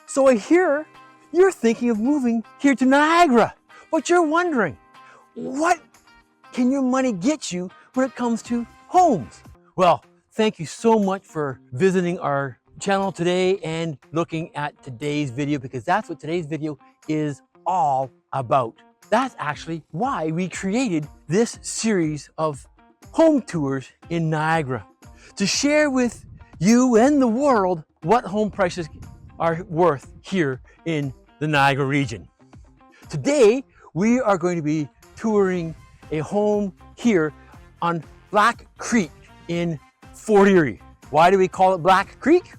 So I hear you're thinking of moving here to Niagara, but you're wondering, what can your money get you when it comes to homes? Well, thank you so much for visiting our channel today and looking at today's video, because that's what today's video is all about. That's actually why we created this series of home tours in Niagara, to share with you and the world what home prices are worth here in the Niagara region. Today, we are going to be touring a home here on Black Creek in Fort Erie. Why do we call it Black Creek?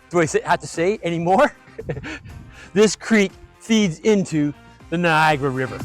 Do I have to say anymore? This creek feeds into the Niagara River.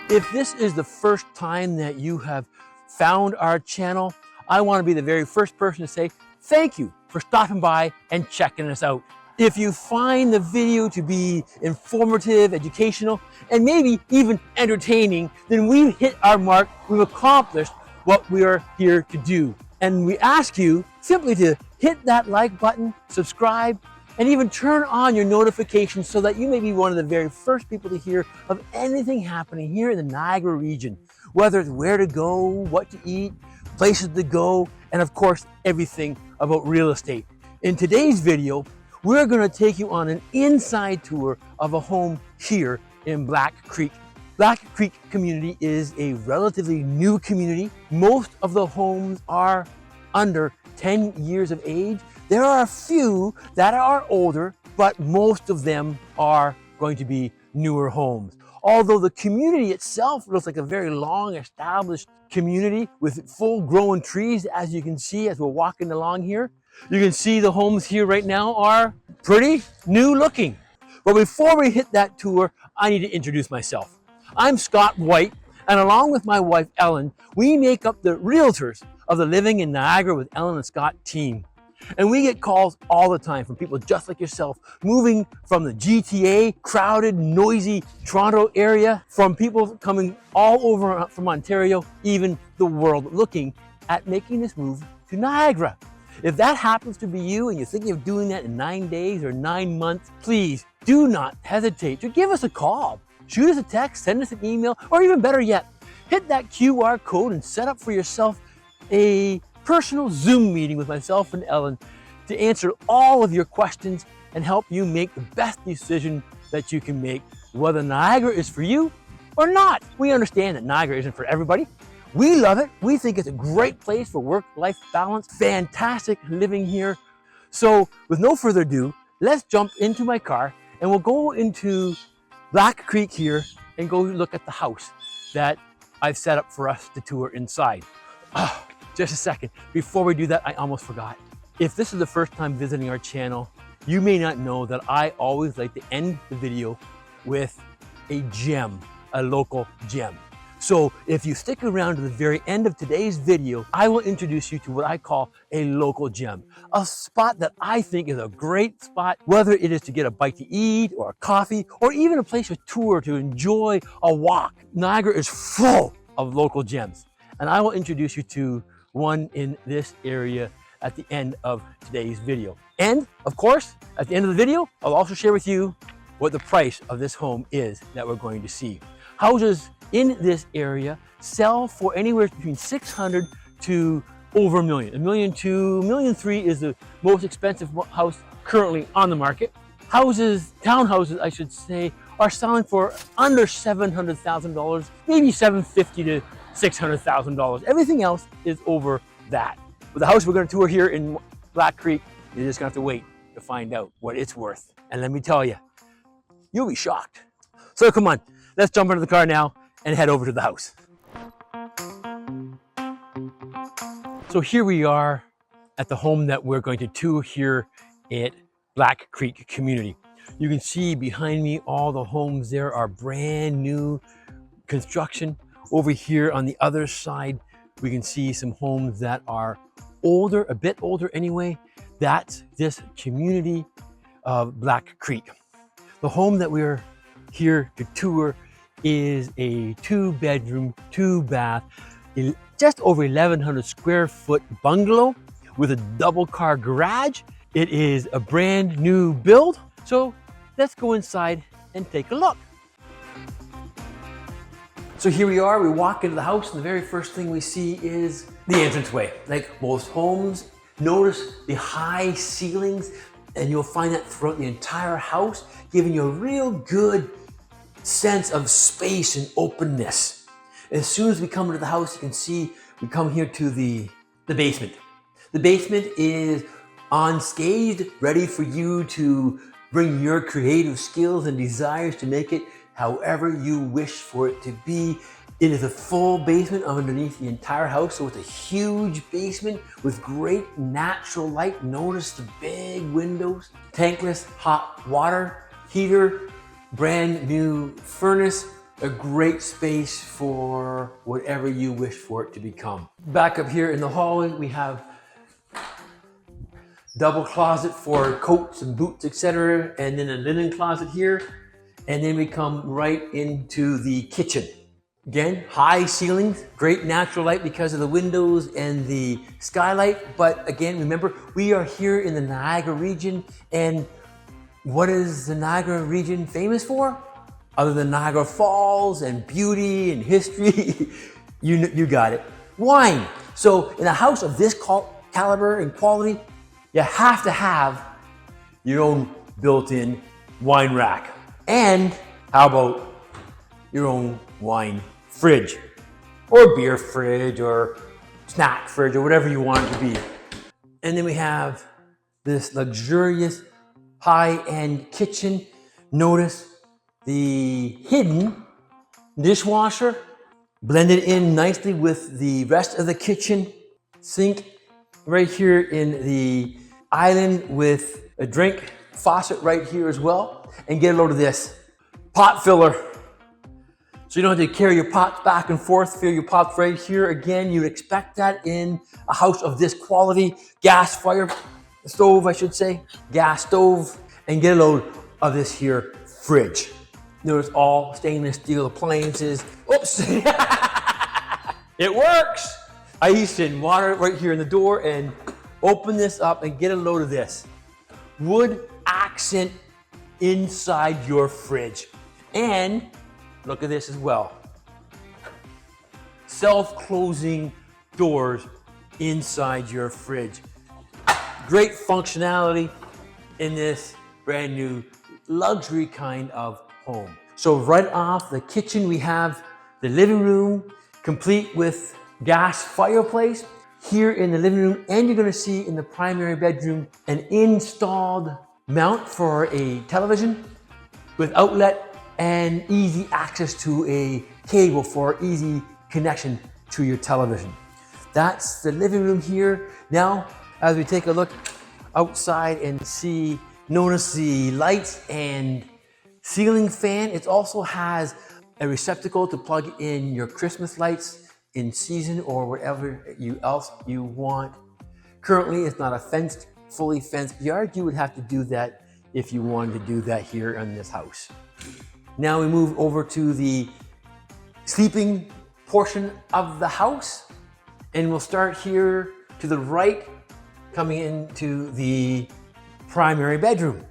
If this is the first time that you have found our channel, I want to be the very first person to say thank you for stopping by and checking us out. If you find the video to be informative, educational, and maybe even entertaining, then we've hit our mark, we've accomplished what we are here to do. And we ask you simply to hit that like button, subscribe, and even turn on your notifications so that you may be one of the very first people to hear of anything happening here in the Niagara region, whether it's where to go, what to eat, places to go, and of course, everything about real estate. In today's video, we're going to take you on an inside tour of a home here in Black Creek. Black Creek community is a relatively new community. Most of the homes are under 10 years of age. There are a few that are older, but most of them are going to be newer homes. Although the community itself looks like a very long established community with full grown trees, as you can see as we're walking along here. You can see the homes here right now are pretty new looking. But before we hit that tour, I need to introduce myself. I'm Scott White, and along with my wife Ellen, we make up the realtors of the Living in Niagara with Ellen and Scott team. And we get calls all the time from people just like yourself, moving from the GTA, crowded, noisy Toronto area, from people coming all over from Ontario, even the world, looking at making this move to Niagara. If that happens to be you and you're thinking of doing that in 9 days or 9 months, please do not hesitate to give us a call. Shoot us a text, send us an email, or even better yet, hit that QR code and set up for yourself a personal Zoom meeting with myself and Ellen to answer all of your questions and help you make the best decision that you can make, whether Niagara is for you or not. We understand that Niagara isn't for everybody. We love it. We think it's a great place for work-life balance. Fantastic living here. So with no further ado, let's jump into my car and we'll go into Black Creek here and go look at the house that I've set up for us to tour inside. Just a second. Before we do that, I almost forgot. If this is the first time visiting our channel, you may not know that I always like to end the video with a gem, a local gem. So if you stick around to the very end of today's video, I will introduce you to what I call a local gem, a spot that I think is a great spot, whether it is to get a bite to eat or a coffee, or even a place to tour to enjoy a walk. Niagara is full of local gems, and I will introduce you to one in this area at the end of today's video. And of course, at the end of the video, I'll also share with you what the price of this home is that we're going to see. Houses in this area sell for anywhere between $600,000 to over $1 million. $1 million to $1.3 million is the most expensive house currently on the market. Houses, townhouses I should say, are selling for under $700,000, maybe $750,000 to $600,000. Everything else is over that. But the house we're going to tour here in Black Creek, you're just going to have to wait to find out what it's worth. And let me tell you, you'll be shocked. So come on, let's jump into the car now and head over to the house. So here we are at the home that we're going to tour here at Black Creek Community. You can see behind me all the homes there are brand new construction. Over here on the other side, we can see some homes that are older, a bit older anyway. That's this community of Black Creek. The home that we're here to tour is a 2-bedroom, 2-bath just over 1,100 square foot bungalow with a double car garage. It is a brand new build. So let's go inside and take a look. So here we are, we walk into the house and the very first thing we see is the entranceway. Like most homes, notice the high ceilings, and you'll find that throughout the entire house, giving you a real good sense of space and openness. As soon as we come into the house, you can see we come here to the basement. The basement is unscathed, ready for you to bring your creative skills and desires to make it however you wish for it to be. It is a full basement underneath the entire house, so it's a huge basement with great natural light. Notice the big windows, tankless hot water heater, brand new furnace, a great space for whatever you wish for it to become. Back up here in the hallway, we have double closet for coats and boots, etc., and then a linen closet here. And then we come right into the kitchen. Again, high ceilings, great natural light because of the windows and the skylight. But again, remember, we are here in the Niagara region. And what is the Niagara region famous for? Other than Niagara Falls and beauty and history, you got it. Wine. So in a house of this caliber and quality, you have to have your own built-in wine rack. And how about your own wine fridge or beer fridge or snack fridge or whatever you want it to be. And then we have this luxurious high-end kitchen. Notice the hidden dishwasher blended in nicely with the rest of the kitchen. Sink right here in the island with a drink faucet right here as well. And get a load of this pot filler. So you don't have to carry your pots back and forth, fill your pots right here. Again, you'd expect that in a house of this quality. Gas fire stove, I should say, gas stove. And get a load of this here fridge. Notice all stainless steel appliances. Oops, it works. I used to water it right here in the door and open this up and get a load of this. Wood accent inside your fridge. And look at this as well. Self-closing doors inside your fridge. Great functionality in this brand new luxury kind of home. So right off the kitchen, we have the living room, complete with gas fireplace. Here in the living room, and you're gonna see in the primary bedroom, an installed mount for a television with outlet and easy access to a cable for easy connection to your television. That's the living room here. Now, as we take a look outside and notice the lights and ceiling fan. It also has a receptacle to plug in your Christmas lights in season or whatever else you want. Currently, it's not a fully fenced yard. You would have to do that if you wanted to do that here in this house. Now we move over to the sleeping portion of the house, and we'll start here to the right, coming into the primary bedroom.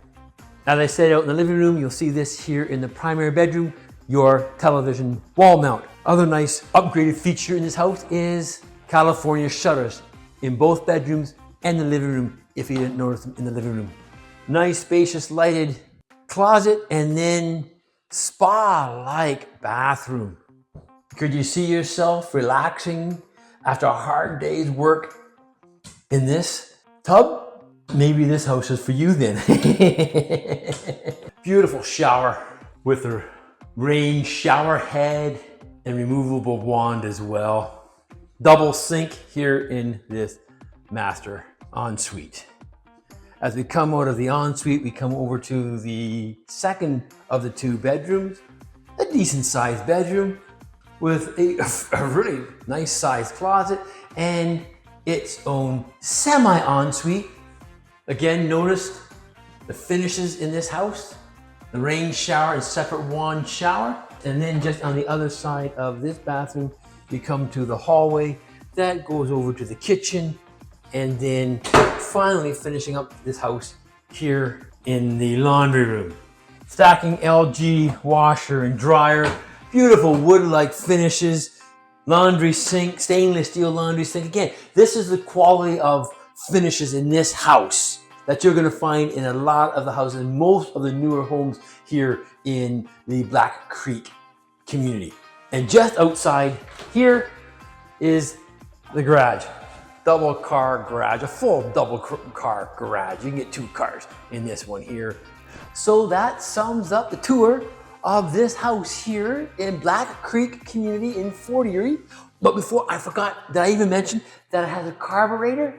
As I said, out in the living room, you'll see this here in the primary bedroom, your television wall mount. Other nice upgraded feature in this house is California shutters in both bedrooms and the living room, if you didn't notice them in the living room. Nice spacious lighted closet, and then spa-like bathroom. Could you see yourself relaxing after a hard day's work in this tub? Maybe this house is for you then. Beautiful shower with a rain shower head and removable wand as well. Double sink here in this master ensuite. As we come out of the ensuite, we come over to the second of the two bedrooms, a decent sized bedroom with a really nice sized closet and its own semi-ensuite. Again, notice the finishes in this house, the rain shower and separate wand shower. And then just on the other side of this bathroom, you come to the hallway that goes over to the kitchen, and then finally finishing up this house here in the laundry room. Stacking LG washer and dryer, beautiful wood-like finishes, laundry sink, stainless steel laundry sink. Again, this is the quality of finishes in this house that you're gonna find in a lot of the houses, most of the newer homes here in the Black Creek community. And just outside here is the garage. Double car garage, a full double car garage. You can get 2 cars in this one here. So that sums up the tour of this house here in Black Creek community in Fort Erie. But before I forgot, did I even mention that it has a carburetor?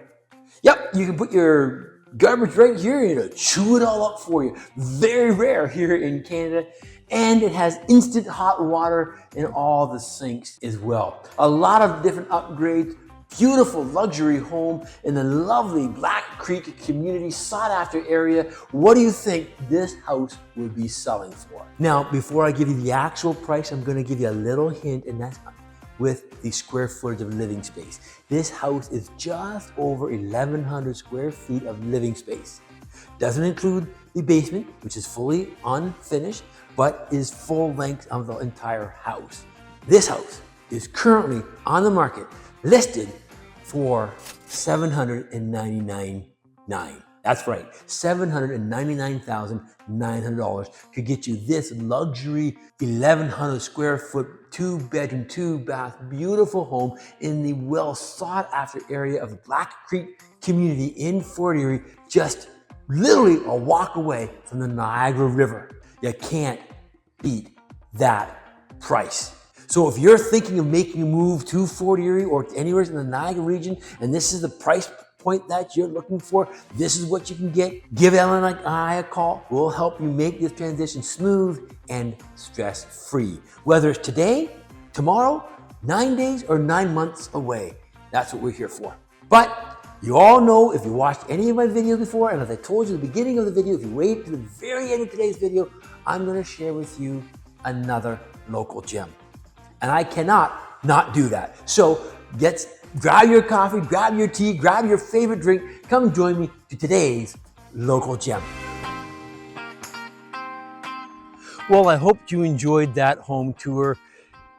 Yep, you can put your garbage right here and it'll chew it all up for you. Very rare here in Canada. And it has instant hot water in all the sinks as well. A lot of different upgrades. Beautiful luxury home in the lovely Black Creek community, sought after area. What do you think this house would be selling for? Now, before I give you the actual price, I'm gonna give you a little hint, and that's with the square footage of living space. This house is just over 1,100 square feet of living space. Doesn't include the basement, which is fully unfinished, but is full length of the entire house. This house is currently on the market, listed for $799,900. That's right, $799,900 could get you this luxury 1,100 square foot, 2-bedroom, 2-bath, beautiful home in the well sought after area of Black Creek community in Fort Erie, just literally a walk away from the Niagara River. You can't beat that price. So if you're thinking of making a move to Fort Erie or anywhere in the Niagara region, and this is the price point that you're looking for, this is what you can get, give Ellen and I a call. We'll help you make this transition smooth and stress-free. Whether it's today, tomorrow, 9 days, or 9 months away. That's what we're here for. But you all know, if you watched any of my videos before, and as I told you at the beginning of the video, if you wait to the very end of today's video, I'm gonna share with you another local gem. And I cannot not do that. So grab your coffee, grab your tea, grab your favorite drink, come join me to today's local gem. Well, I hope you enjoyed that home tour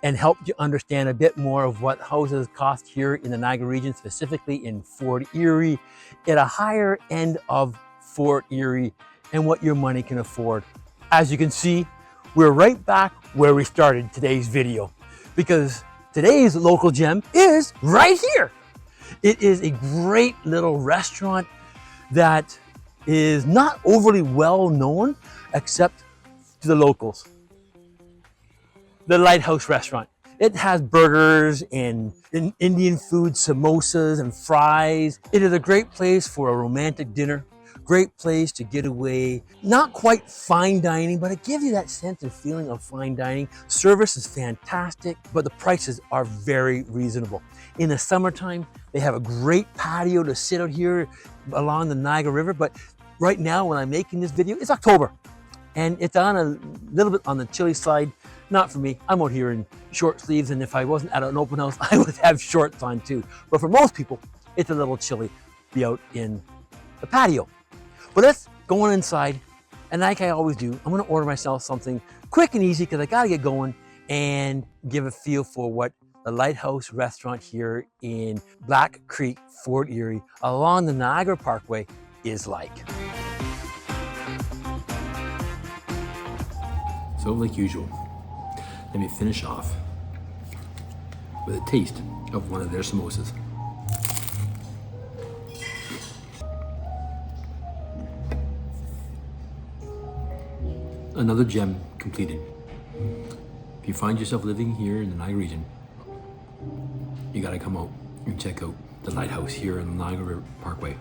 and helped you understand a bit more of what houses cost here in the Niagara region, specifically in Fort Erie, at a higher end of Fort Erie, and what your money can afford. As you can see, we're right back where we started today's video, because today's local gem is right here. It is a great little restaurant that is not overly well known except to the locals. The Lighthouse restaurant. It has burgers and Indian food, samosas and fries. It is a great place for a romantic dinner. Great place to get away. Not quite fine dining, but it gives you that sense and feeling of fine dining. Service is fantastic, but the prices are very reasonable. In the summertime, they have a great patio to sit out here along the Niagara River, but right now when I'm making this video, it's October, and it's on a little bit on the chilly side. Not for me, I'm out here in short sleeves, and if I wasn't at an open house, I would have shorts on too. But for most people, it's a little chilly to be out in the patio. But let's go on inside, and like I always do, I'm gonna order myself something quick and easy because I gotta get going and give a feel for what the Lighthouse restaurant here in Black Creek, Fort Erie, along the Niagara Parkway is like. So like usual, let me finish off with a taste of one of their samosas. Another gem completed. If you find yourself living here in the Niagara region, you gotta come out and check out the Lighthouse here in the Niagara Parkway.